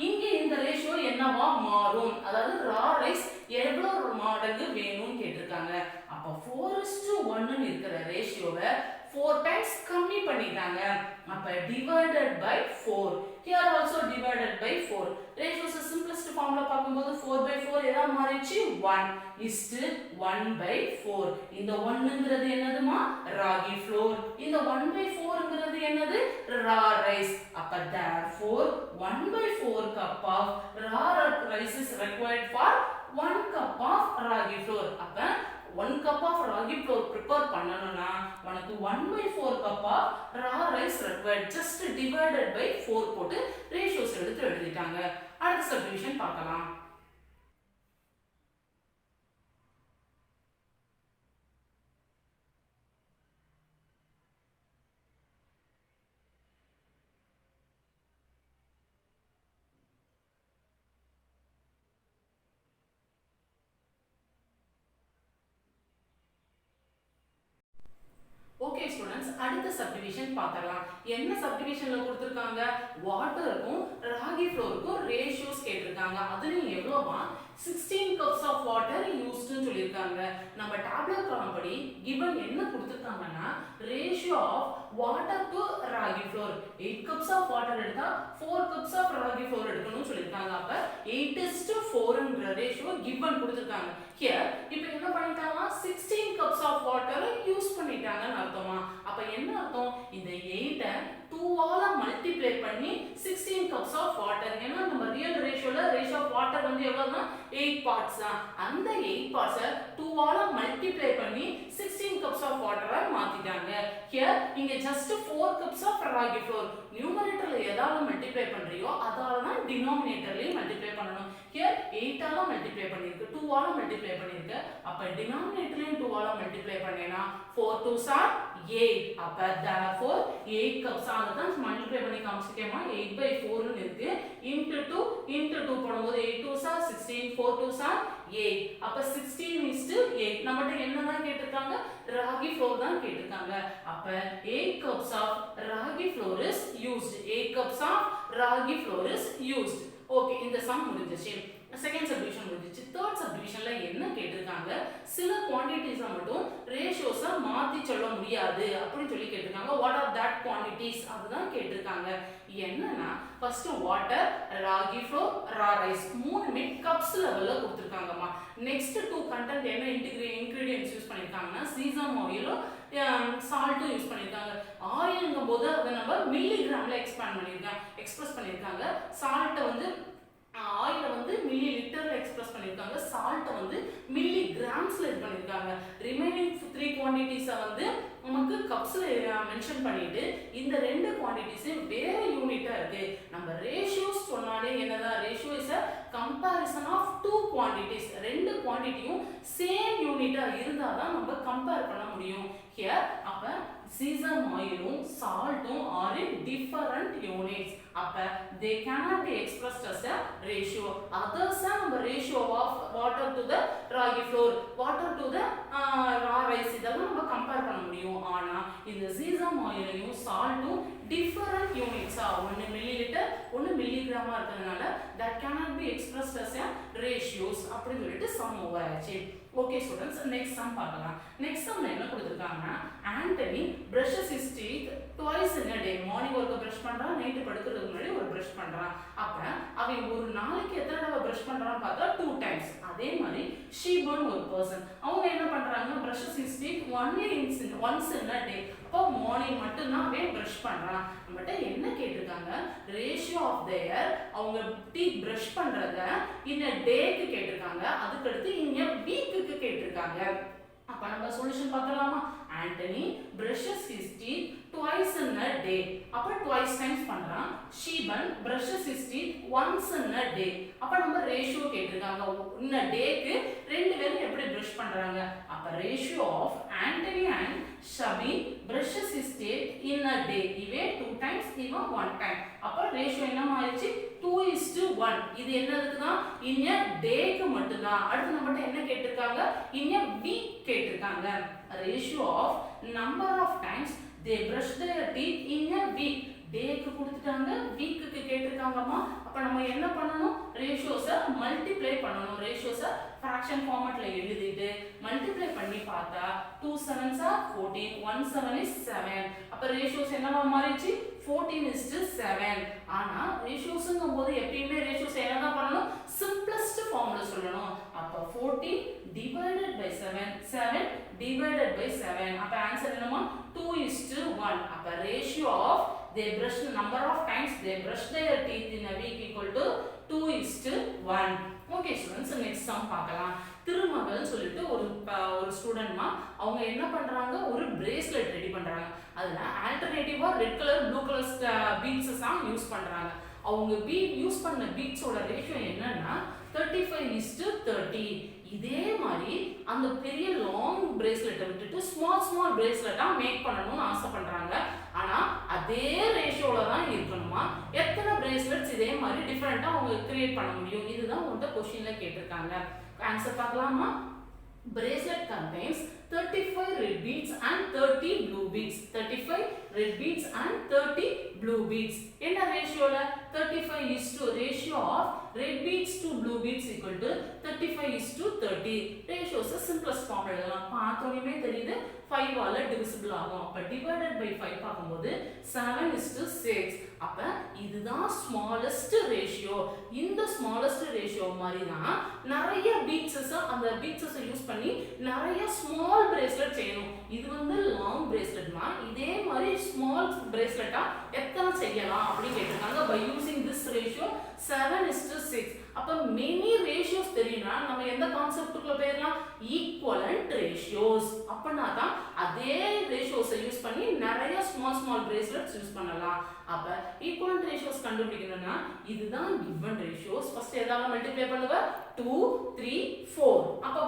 இங்க இந்த ரேஷியோ என்னவா மாறும், அதாவது ரா ரைஸ் எவ்வளவு மடங்கு வேணும்னு கேட்டிருக்காங்க. அப்ப 4:1 ன்னு இருக்கிற ரேஷியோவை 4 times கம்மி பண்ணிட்டாங்க. அப்ப divided by 4. here also divided by 4. ratios simplest formula பாக்கும்போது 4/4 எதா மாறிச்சு, 1:1/4. இந்த 1ங்கிறது என்னதுமா, ராகி ஃப்ளோர். இந்த 1/4ங்கிறது என்னது, ரா ரைஸ். அப்ப therefore 1/4 cup of raw rice is required for 1 cup of ragi flour. அப்ப 1 cup of ragi flour prepare பண்ணனும்னா உனக்கு 1/4 cup of raw rice required. just divided by 4 போட்டு ratios எடுத்து எழுதிட்டாங்க. அடுத்த சப்டிவிஷன் பார்க்கலாம். ஓகே ஸ்டூடண்ட்ஸ், அடுத்த சப்டிவிஷன் பார்த்தறலாம். என்ன சப்டிவிஷன்ல கொடுத்திருக்காங்க, வாட்டருக்கும் ராகி ஃப்ளோருக்கும் ரேஷியோஸ் கேட்டிருக்காங்க. அதுலயும் எவ்வளவுமா, 16 cups of water used ன்னு சொல்லிருக்காங்க. நம்ம டேப்லெட் காலம் படி given என்ன கொடுத்திருக்காங்கன்னா ratio of water to ragi flour 8 cups of water எடுத்தா 4 cups of ragi flour எடுக்கணும்னு சொல்லிருக்காங்க. அப்ப 8:4 ங்கற ரேஷியோ given கொடுத்திருக்காங்க. here இப்போ என்ன பண்ணிட்டாங்க, 16 cups of water யூஸ் பண்ணிட்டாங்கன்னு அர்த்தமா. அப்ப என்ன அர்த்தம், இந்த 8 2 ஆல மல்டிப்ளை பண்ணி 16 cups of water. ஏன்னா நம்ம ரியல் ரேஷியோல ரேஷியோ ஆஃப் வாட்டர் வந்து எவ்வளவுனா 8 parts தான். அந்த 8 parts 2 ஆல மல்டிப்ளை பண்ணி 16 cups of water மாத்திட்டாங்க. here இங்க just 4 cups of ragi flour. நியூமரேட்டர்ல எதால மல்டிப்ளை பண்றியோ அதால தான் டினாமினேட்டர்லயும் மல்டிப்ளை பண்ணனும். here 8 ஆல மல்டிப்ளை பண்ணிருக்கு, 2 ஆல மல்டிப்ளை பண்ணிருக்கு. அப்ப டினாமினேட்டர்லயும் 2 ஆல மல்டிப்ளை பண்ணேனா 4 2s are 8. அப்ப therefore 8 cups தான் மல்டிப்ளை பண்ணி காமிச்சிருக்கேமா, 8/4 ன்னு இருக்கு. into 2 போடும்போது 8 2s are 16, 4 2s are 8. அப்ப 16:8. நம்மட்ட என்னதான் கேட்டிருக்காங்க, ராகி ஃப்ளோர் தான் கேட்டிருக்காங்க. அப்ப 8 cups of ragi flour is used. 8 cups of ragi flour is used. Okay, இந்த சம் முடிஞ்சிச்சு. செகண்ட் சப்டிவிஷன் முடிஞ்சிச்சு. தேர்ட் சப்டிவிஷன்ல என்ன கேட்டிருக்காங்க, சில குவாண்டிட்டிஸை மட்டும் ரேஷியோஸை மாற்றி சொல்ல முடியாது அப்படின்னு சொல்லி கேட்டிருக்காங்க. வாட் ஆர் தட் குவாண்டிட்டிஸ் அதுதான் கேட்டிருக்காங்க. என்னன்னா first water, ragi flour, raw rice மூணுமே கப்ஸ் லெவல்ல கொடுத்துருக்காங்கம்மா. நெக்ஸ்ட் 2 கண்டென்ட் என்ன இன்கிரீடியன்ட்ஸ் யூஸ் பண்ணியிருக்காங்கன்னா சீசம் ஆயிலும் சால்ட்டும் யூஸ் பண்ணியிருக்காங்க. ஆயிலுங்கும் போது அதை நம்ம மில்லிகிராம்ல எக்ஸ்பிரஸ் பண்ணியிருக்காங்க. சால்ட்டை வந்து ஆயில வந்து மில்லி லிட்டர்ல எக்ஸ்பிரஸ் பண்ணிருக்காங்க, சால்ட் வந்து மில்லி கிராம்ஸ்ல இது பண்ணிருக்காங்க. ரிமைனிங் 3 குவாண்டிட்டிஸை வந்து நமக்கு கப்ஸ்ல மென்ஷன் பண்ணிட்டு இந்த 2 குவாண்டிட்டிஸும் வேற யூனிட்டா இருக்கு. நம்ம ரேஷியோஸ் சொன்னாலே என்னதான், ratio is a comparison of 2 quantities. 2 குவாண்டிட்டியும் சேம் யூனிட்டா இருந்தா தான் நம்ம கம்பேர் பண்ண முடியும். here அப்ப சீசம் ஆயிலும் சால்ட்டும் are in different units. அப்ப they cannot be expressed as a ratio. others நம்ம ratio of water to the ragi flour, water to the raw rice இதெல்லாம் நம்ம கம்பேர் பண்ண முடியும். ஆனா இந்த சீசம் ஆயிலையும் சால்ட்டும் different units. ஒன்னு மில்லிலிட்டர் ஒன்னு மில்லிகிராமா இருக்கிறதுனால that cannot be expressed as a ratios அப்படின்னு சொல்லிட்டு சம் ஓவர் ஆச்சு. ஓகே ஸ்டூடெண்ட்ஸ், நெக்ஸ்ட் சம் பார்க்கலாம். நெக்ஸ்ட் சம்ல என்ன கொடுத்திருக்காங்கன்னா, Antony brushes his teeth twice in a day. Morning ஒருக்க பிரஷ் பண்றான், நைட் படுக்கிறதுக்கு முன்னாடி ஒரு பிரஷ் பண்றான். அப்ப அவன் ஒரு நாளைக்கு எத்தனை தடவை பிரஷ் பண்றான்னு பார்த்தா 2 டைம்ஸ். அதே மாதிரி ஷீபன் ஒரு பர்சன், அவங்க என்ன பண்றாங்க, brushes his teeth once in a day. அப்போ மார்னிங் மட்டும் தான் அவன் பிரஷ் பண்றான். நம்மகிட்ட என்ன கேட்டிருக்காங்க, ரேஷியோ ஆஃப் தேர் அவங்க டீத் பிரஷ் பண்றத in a டேக்கு கேட்டிருக்காங்க, அதுக்கு அடுத்து in a வீக்குக்கு கேட்டிருக்காங்க. அப்ப நம்ம சொல்யூஷன் பார்க்கலாமா? Antony brushes his teeth twice in a day. அப்ப twice times பண்றான். Sheeban brushes his teeth once in a day. அப்ப நம்ம ரேஷியோ கேட்டிருக்காங்க. in a டேக்கு ரெண்டு பேரும் எப்படி பிரஷ் பண்றாங்க? அப்ப ratio of Antony and Shabin brushes his teeth in a day. இவே 2 times, இவன் 1 time. அப்ப ரேஷியோ என்ன ஆயிடுச்சு? 2:1. இது என்னதுக்குன்னா in a டேக்கு மட்டும் தான். அடுத்து நம்மட்ட என்ன கேட்டிருக்காங்க? in a week கேட்டிருக்காங்க. Ratio of number of times they brush their teeth in a week. டேக்கு கொடுத்துட்டாங்க, வீக்குக்கு கேட்டிருக்காங்கம்மா. அப்ப நம்ம என்ன பண்ணணும், ரேஷியோஸை மல்டிப்ளை பண்ணணும். ரேஷியோஸை ஃபிராக்ஷன் ஃபார்மட்ல எழுதிட்டு மல்டிப்ளை பண்ணி பார்த்தா 2 7s are 14, 1 7 is 7. அப்ப ரேஷியோஸ் என்னவா மாறிச்சு? 14:7. ஆனா ரேஷியோஸ்ங்கும் போது எப்பயுமே ரேஷியோஸ் என்னதான் பண்ணணும், சிம்பிளஸ்ட் ஃபார்ம்ல சொல்லணும். அப்ப 14 divided by 7, 7 divided by 7. அப்ப ஆன்சர் என்னமா? 2:1. அப்ப ratio of they brush the number of times they brush their teeth in a week equal to 2:1. Okay students, next sum பார்க்கலாம். திருமகள் சொல்லிட்டு ஒரு ஸ்டூடெண்ட்மா, அவங்க என்ன பண்றாங்க, ஒரு பிரேஸ்லெட் ரெடி பண்றாங்க. அதுல ஆல்டர்னேட்டிவா red colour blue colour beads தான் யூஸ் பண்றாங்க. அவங்க யூஸ் பண்ண பீட்ஸோட ரேஷியோ என்னன்னா 35:30. இதே மாதிரி அந்த பெரிய லாங் பிரேஸ்லெட்டை விட்டுட்டு ஸ்மால் பிரேஸ்லெட்டா மேக் பண்ணணும்னு ஆசைப்படுறாங்க. ஆனா அதே ரேஷியோல தான் இருக்கணுமா? எத்தனை பிரேஸ்லெட்ஸ் இதே மாதிரி டிஃபரெண்டா அவங்க கிரியேட் பண்ண முடியும்? இதுதான் உங்கள்கிட்ட கொஸ்டின்ல கேட்டிருக்காங்க. ஆன்சர் பார்க்கலாமா? bracelet contains 35 red beads and 30 blue beads. 35 red beads and 30 blue beads. என்ன ரேஷியோல? 35 is to ratio of red beads to blue beads equal to 35 is to 30. ratios simplest form எழுதலாம். பார்த்தோமே தெரியுது 5 ஆல divisible ஆகும். அப்ப divided by 5 பாக்கும்போது 7 is to 6. அப்ப இதுதான் smallest ratio. இந்த smallest ratio மாதிரி தான் நிறைய beads அந்த beads யூஸ் பண்ணி நிறைய small bracelet செய்யணும். இது வந்து long bracelet மா, இதே மாதிரி small bracelet எத்தனை செய்யலாம் அப்படி கேட்டிருக்காங்க. by using this ratio 7 is to 6. அப்ப many ratios தெரியும்னா நம்ம எந்த கான்செப்ட்டுக்குள்ள போயிரலாம்? Equivalent ratios. அப்பனா தான் அதே ரேஷியோஸை யூஸ் பண்ணி நிறைய ஸ்மால் bracelets யூஸ் பண்ணலாம். அப்ப ஈக்குவலன்ட் ரேஷியோஸ் கண்டுபிடிக்கணும்னா இதுதான் given ratios. ஃபர்ஸ்ட் எதால மல்டிப்ளை பண்ணுவ? 2 3 4. அப்ப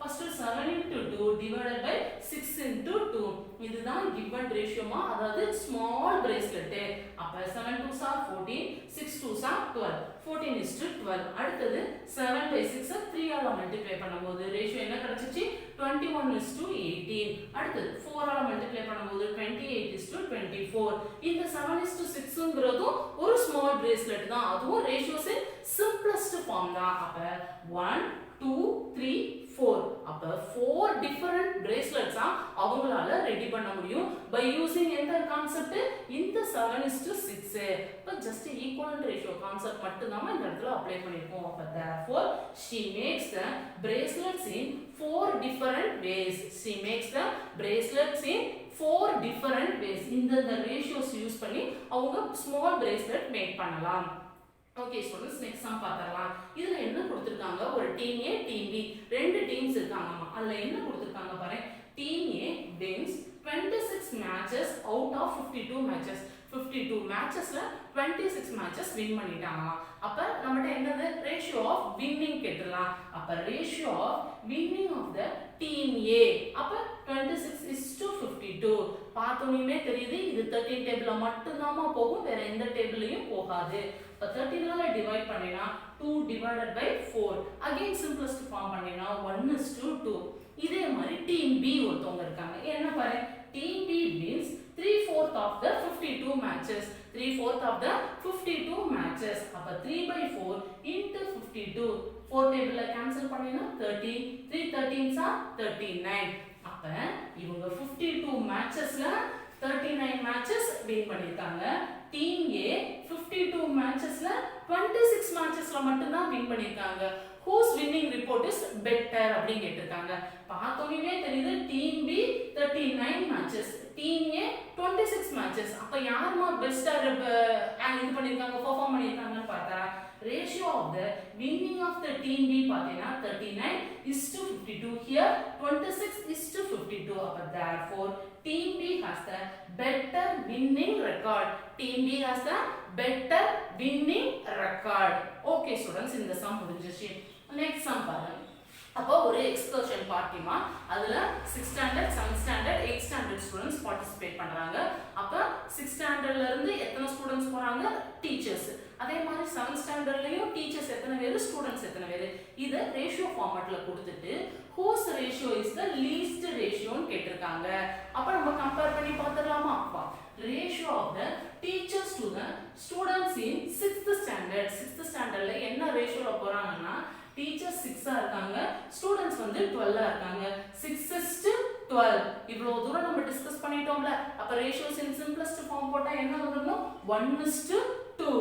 first 7 into 2 divided by 6 into 2. இதுதான் given ratio மா, அதாவது small bracelet. அப்ப 7 2s are 14, 6 2s are 12. 14 is to 12. அடுத்தது 7 by 6 3 ஆல மல்டிப்ளை பண்ணும்போது ரேஷியோ என்ன கிடைச்சிச்சு? 21 is to 18. அடுத்தது 4 ஆல மல்டிப்ளை பண்ணும்போது 28 is to 24. இந்த 7 is to 6ங்கிறது ஒரு ஸ்மால் bracelet தான். அதுவும் ரேஷியோஸ் simplest form தான். அப்ப 1 2 3 4. அப்ப 4 different bracelets அவங்களால ரெடி பண்ண முடியும் by using எந்த கான்செப்ட்? இந்த 7 is to 6. இப்ப just equivalent ratio கான்செப்ட் மட்டும் நாம இந்த இடத்துல அப்ளை பண்ணிருக்கோம். அப்ப therefore she makes the bracelets in 4 different ways. She makes the bracelets in 4 different ways. இந்த ratios யூஸ் பண்ணி அவங்க small bracelet மேக் பண்ணலாம். ஓகே ஸ்டூடண்ட்ஸ், நெக்ஸ்ட் சம் பார்த்தறலாம். இதுல என்ன கொடுத்திருக்காங்க? ஒரு டீம் A டீம் B ரெண்டு டீம்ஸ் இருக்காங்கமா. அதுல என்ன கொடுத்திருக்காங்க பாரு. Team A wins 26 matches out of 52 matches. 52 matchesல 26 matches win பண்ணிட்டாங்களாம். அப்ப நம்மட்ட என்னது? ரேஷியோ ஆஃப் வின்னிங் கேட்டலாம். அப்ப ratio of winning of the team A அப்ப 26 is to 52. பார்த்தோமே தெரியுது இது 13 டேபிள்ல மட்டும் தான்மா போகும், வேற எந்த டேபிள்லயும் போகாது. அப்ப 13 ஆல டிவைட் பண்ணினா 2 divided by 4. Again simplest form பண்ணினா 1 is to 2. இதே மாதிரி டீம் B ஒருத்தவங்க இருக்காங்க. என்ன பாரு, team B wins 3/4 of the 52 matches. 3/4 of the 52 matches. அப்ப 3/4 into 52. 4 டேபிள்ல கேன்சல் பண்ணினா 30. 3 13s are 39. அப்ப இவங்க 52 மேட்சஸ்ல 39 மேட்சஸ் வின் பண்ணிருக்காங்க. டீம் A 52 மேட்சஸ்ல 26 மேட்சஸ்ல மட்டும் தான் வின் பண்ணிருக்காங்க. whose winning report is better அப்படி கேட்டிருக்காங்க. பார்த்தோமே தெரியுது team B 39 matches, team A 26 matches. அப்ப யாருமா பெஸ்டா இது பண்ணிருக்காங்க, பெர்ஃபார்ம் பண்ணிருக்காங்கன்னு பார்த்தா ratio of the winning of the team B பாத்தீங்கன்னா 39:52. Here 26:52. அப்ப therefore team B has the better winning record. Team B has the better winning record. Okay students, இந்த sum முடிஞ்சிருச்சு. Next sum பாருங்க. அப்போ ஒரு எக்ஸ்கர்ஷன் பார்ட்டிமா, அதுல 6th standard 7th standard 8th standard students participate பண்றாங்க. அப்ப 6th ஸ்டாண்டர்ட்ல இருந்து எத்தனை ஸ்டூடண்ட்ஸ் போறாங்க, டீச்சர்ஸ். அதே மாதிரி 7th ஸ்டாண்டர்ட்லயும் டீச்சர்ஸ் எத்தனை பேர், ஸ்டூடண்ட்ஸ் எத்தனை பேர். இத ரேஷியோ ஃபார்மட்ல கொடுத்துட்டு whose ratio is the least ratio ன்னு கேட்டிருக்காங்க. அப்ப நம்ம கம்பேர் பண்ணி பார்த்துடலாமா? அப்பா ratio of the teachers to the students in 6th standard. 6th ஸ்டாண்டர்ட்ல என்ன ரேஷியோல போறாங்கன்னா டீச்சர்ஸ் 6 இருக்காங்க, ஸ்டூடண்ட்ஸ் வந்து 12 இருக்காங்க. 6:12. இவ்வளவு தூரம் நம்ம டிஸ்கஸ் பண்ணிட்டோம்ல. அப்ப ரேஷியோஸ் இன் சிம்பிளஸ்ட் ஃபார்ம் போட்டா என்ன வரணும், 1:2.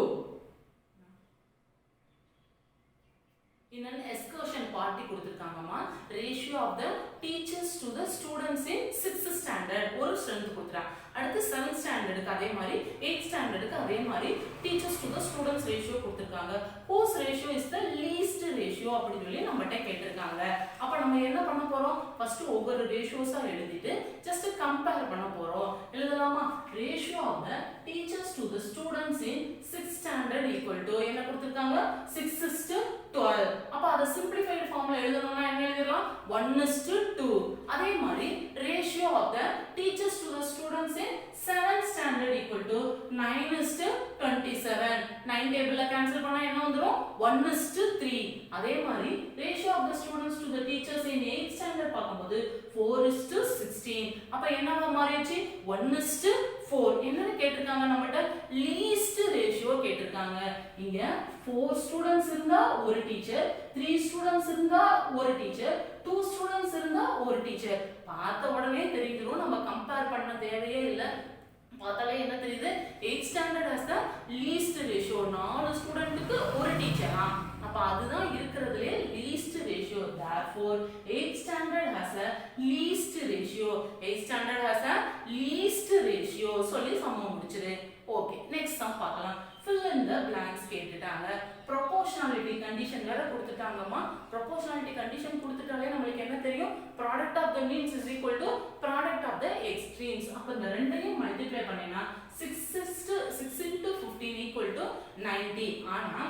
In an excursion party கொடுத்திருக்காங்கமா, ratio of the teachers to the students in 6th standard ஒரு ஸ்ட்ரெngth கொடுத்துறாங்க. அடுத்து 7th ஸ்டாண்டர்டுக்கு அதே மாதிரி 8th ஸ்டாண்டர்டுக்கு அதே மாதிரி teachers to the students ratio கொடுத்திருக்காங்க. whose ratio is the least ratio அப்படி சொல்லி நம்மட்ட கேட்டிருக்காங்க. அப்ப நம்ம என்ன பண்ண போறோம், ஃபர்ஸ்ட் ஒவ்வொரு ரேஷியோஸா எழுதிட்டு ஜஸ்ட் கம்பேர் பண்ண போறோம். எழுதலாமா? ratio of the teachers to the students in 6th standard equal to என்ன கொடுத்திருக்காங்க, 6:12. அப்ப அத சிம்பிளிஃபைட் ஃபார்ம்ல எழுதணும்னா என்ன எழுதலாம், 1:2. அதே மாதிரி ratio of the teachers to the students in 7th standard equal to 9:27. 9 டேபிள்ல கேன்சல் பண்ணா என்ன வந்துரும், 1:3. அதே மாதிரி ratio of the students to the teachers in 8th standard பாக்கும்போது 4:16. அப்ப என்னவா மாறிடுச்சு, 1:4. என்னன்னு கேட்டிருக்காங்க நம்மட்ட, லீஸ்ட் ரேஷியோ கேட்டிருக்காங்க. இங்க 4 ஸ்டூடண்ட்ஸ் இருந்தா ஒரு டீச்சர், 3 ஸ்டூடண்ட்ஸ் இருந்தா ஒரு டீச்சர், 2 ஸ்டூடண்ட்ஸ் இருந்தா ஒரு டீச்சர். பார்த்த உடனே தெரிஞ்சிரும், நம்ம கம்பேர் பண்ண தேவையே இல்ல. பார்த்தாலே என்ன தெரியுது, 8th standard has the least ratio. 4 ஸ்டூடண்ட்க்கு ஒரு டீச்சரா, அப்ப அதுதான் இருக்குறதுலயே least ratio. Therefore 8th standard has a least ratio. 8th standard has a least ratio சொல்லி சம்ம முடிச்சிரு. ஓகே, நெக்ஸ்ட் சம் பார்க்கலாம். fill in the blanks கேட்டுட்டாங்க. proportionality condition வேற கொடுத்துட்டாங்கம்மா. proportionality condition கொடுத்துட்டாலே நமக்கு என்ன தெரியும், product of the means is equal to product of the extremes. அப்ப இந்த ரெண்டையும் மல்டிப்ளை பண்ணினா 6 into 15 equal to 90. ஆனா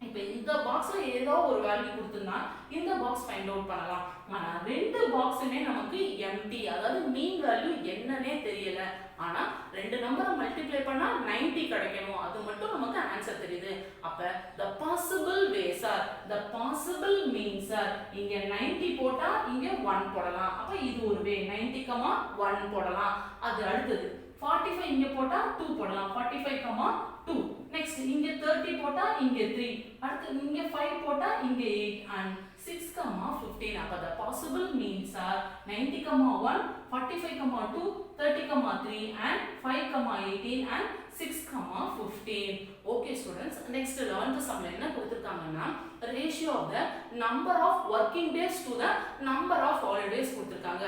இப்ப இந்த பாக்ஸ்ல ஏதோ ஒரு வேல்யூ கொடுத்திருந்தா இந்த பாக்ஸ் ஃபைண்ட் அவுட் பண்ணலாம். ஆனா ரெண்டு பாக்ஸுமே நமக்கு எம்டி, அதாவது மீன் வேல்யூ என்னன்னே தெரியல. ஆனா ரெண்டு நம்பரை மல்டிப்ளை பண்ணா 90 கிடைக்கணும், அது மட்டும் நமக்கு ஆன்சர் தெரியுது. அப்ப the possible ways are, the possible means are, இங்க 90 போட்டா இங்க 1 போடலாம். அப்ப இது ஒரு வே, 90,1 போடலாம். அது அடுத்தது 45 இங்க போட்டா 2 போடலாம், 45,2. நெக்ஸ்ட் இங்க 30 போட்டா இங்க 3, அடுத்து இங்க 5 போட்டா இங்க 8 and 6,15. அப்ப the possible means are 90,1, 45,2, 30,3 and 5,18 and 6,15. Okay students, next 11th sum என்ன கொடுத்திருக்காங்கன்னா ratio of the number of working days to the number of holidays கொடுத்திருக்காங்க.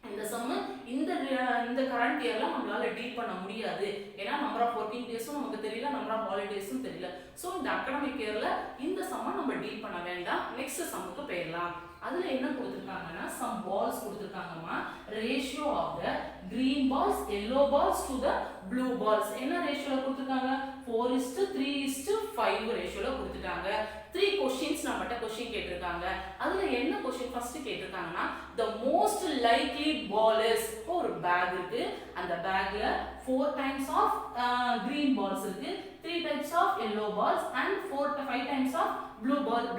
இந்த சம் இந்த கரண்ட் இயர்ல நம்மளால டீல் பண்ண முடியாது. ஏன்னா நம்பர் ஆஃப் ஒர்க்கிங் டேஸும் நமக்கு தெரியல, நம்பர் ஆஃப் ஹாலிடேஸும் தெரியல. சோ இந்த அகாடமிக் இயர்ல இந்த சம்ம நம்ம டீல் பண்ண வேண்டாம். நெக்ஸ்ட் சம்முக்கு போயிடலாம். அதுல என்ன கொடுத்திருக்காங்கன்னா some balls கொடுத்திருக்காங்கமா. ratio of the green balls, yellow balls to the blue balls என்ன ரேஷியோல கொடுத்திருக்காங்க, 4:3:5 ரேஷியோல கொடுத்துட்டாங்க. 3 questions நம்மட்ட question கேட்டிருக்காங்க. அதுல என்ன question first கேட்டிருக்காங்கன்னா the most likely ball is, ஒரு பேக் இருக்கு, அந்த பேக்ல 4 times of green balls இருக்கு, 3 types of yellow balls and 5 times of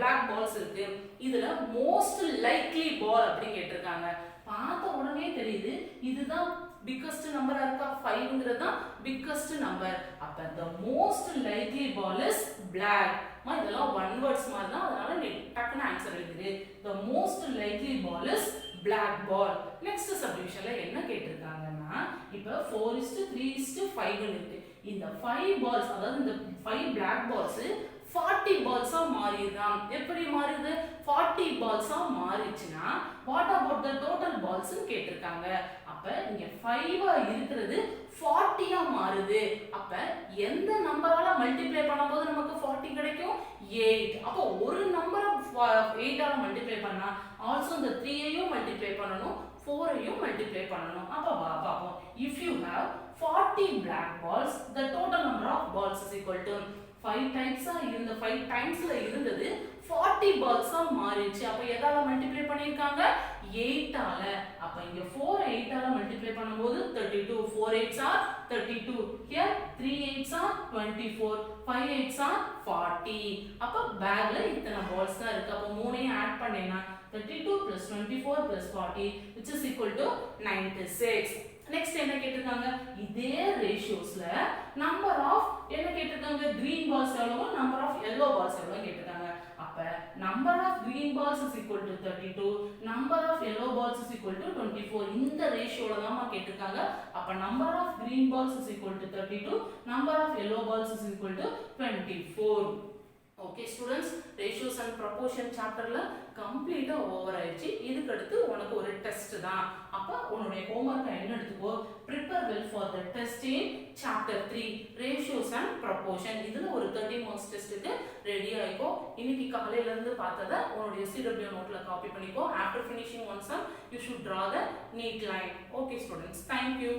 black balls இருக்கு. இதுல most likely ball அப்படி கேட்டிருக்காங்க. பார்த்த உடனே தெரியுது இதுதான் பிக்கஸ்ட் நம்பரா இருக்கா 5ங்கிறது தான் பிக்கஸ்ட் நம்பர். அப்ப the most likely ball is black. இதெல்லாம் ஒன் வேர்ட்ஸ் மாதிரி தான், அதனால நீ டக்குன்னு ஆன்சர் எழுதுது. the most likely ball is black ball. Next சப்டிவிஷன்ல என்ன கேட்டிருக்காங்கன்னா இப்போ 4:3:5 இருக்கு. இந்த 5 balls, அதாவது இந்த 5 black balls 40 balls மாறிடுறான். எப்படி மாறுது? 40 balls மாறிச்சுனா what about the total balls ன்னு கேட்டிருக்காங்க. அப்ப இங்க 5 இருக்கிறது 40 மாறுது. அப்ப எந்த நம்பரால மல்டிப்ளை பண்ணும்போது நமக்கு 40 கிடைக்கும்? 8. அப்போ ஒரு நம்பரை 8 ஆல மல்டிப்ளை பண்ணா ஆல்சோ இந்த 3 ஐயும் மல்டிப்ளை பண்ணனும், 4 ஐயும் மல்டிப்ளை பண்ணனும். அப்ப வா பாப்போம். if you have 40 black balls, the total number of balls is equal to 5 times இருந்த 5 டைம்ஸ்ல இருந்தது 40 balls மாறிடுச்சு. அப்ப எதால மல்டிப்ளை பண்ணிருக்காங்க? 8 ஆல. அப்ப இங்க 4 8 ஆல மல்டிப்ளை பண்ணும்போது 32. 4 8s are 32. here 3 8s are 24. 5 8s are 40. அப்ப பேக்ல இத்தனை balls தான் இருக்கு. அப்ப மூணையும் add பண்ணேனா 32 plus 24 plus 40 which is equal to 96. Next என்ன கேட்டிருக்காங்க? இதே ரேஷியோஸ்ல நம்பர் ஆஃப் என்ன கேட்டிருக்காங்க? green balls எவ்வளவு, நம்பர் ஆஃப் yellow balls எவ்வளவு கேட்டிருக்காங்க. அப்ப number of green balls is equal to 32, number of yellow balls is equal to 24. இந்த ரேஷியோல தான் கேட்டிருக்காங்க. அப்ப number of green balls is equal to 32, number of yellow balls is equal to 24. Okay students, ratios and proportion சாப்டர்ல கம்ப்ளீட்டா ஓவர் ஆயிடுச்சு. இதுக்கு அடுத்து உனக்கு ஒரு டெஸ்ட் தான். அப்ப உன்னுடைய ஹோம்வொர்க்கை என்ன எடுத்துக்கோ? prepare well for the test in chapter 3 ratios and proportion. இதுல ஒரு 30 மார்க்ஸ் டெஸ்ட்க்கு ரெடி ஆயிக்கோ. இன்னைக்கு காலையில இருந்து பார்த்தத உன்னுடைய CW நோட்ல காப்பி பண்ணிக்கோ. after finishing one sum you should draw the neat line. Okay students, thank you.